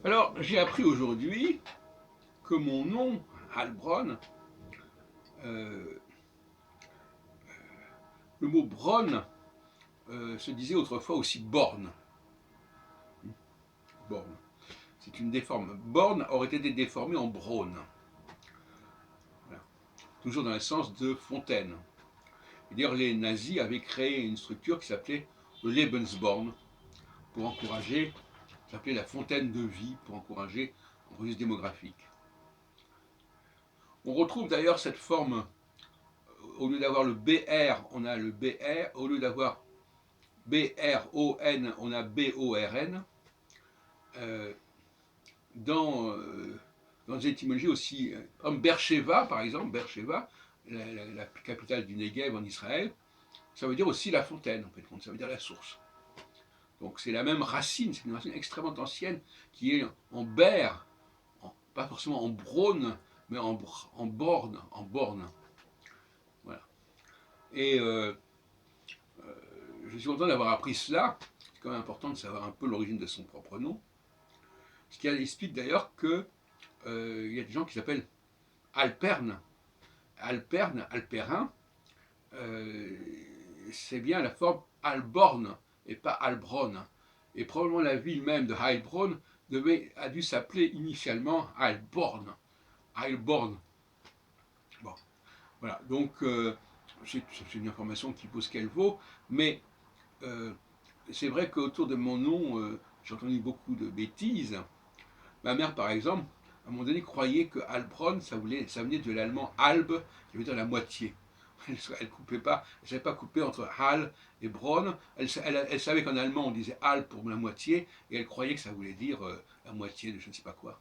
Alors, j'ai appris aujourd'hui que mon nom, Heilbronn, euh, le mot Bronn se disait autrefois aussi borne. Borne. C'est une déforme. Borne aurait été déformé en Braun. Voilà. Toujours dans le sens de fontaine. Et d'ailleurs, les nazis avaient créé une structure qui s'appelait le Lebensborn pour encourager, ça s'appelait la fontaine de vie, pour encourager un processus démographique. On retrouve d'ailleurs cette forme, au lieu d'avoir le BR, on a le BR, au lieu d'avoir BRON, on a BORN. Euh, dans, dans des étymologies aussi, comme Beersheba, par exemple, Beersheba, la capitale du Negev en Israël, ça veut dire aussi la fontaine, en fait, ça veut dire la source. Donc c'est la même racine, c'est une racine extrêmement ancienne qui est en ber, pas forcément en brone, mais en borne, en borne. Voilà. Et je suis content d'avoir appris cela. C'est quand même important de savoir un peu l'origine de son propre nom. Ce qui explique d'ailleurs que il y a des gens qui s'appellent Alperne. Alperne, Alperin, euh, c'est bien la forme Alborn et pas Heilbronn. Et probablement la ville même de Heilbronn a dû s'appeler initialement Heilborn. Heilborn. Bon, voilà. Donc, c'est une information qui vaut ce qu'elle vaut, mais euh, c'est vrai qu'autour de mon nom, j'ai entendu beaucoup de bêtises. Ma mère, par exemple, à un moment donné, croyait que Heilbronn, ça venait de l'allemand Halb, qui veut dire la moitié. Elle coupait pas, elle savait pas couper entre Hal et Bronn. Elle savait qu'en allemand on disait Hal pour la moitié, et elle croyait que ça voulait dire la moitié de je ne sais pas quoi.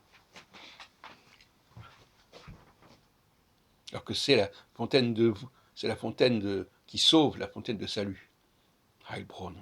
Alors que c'est la fontaine qui sauve, la fontaine de salut. Heilbronn.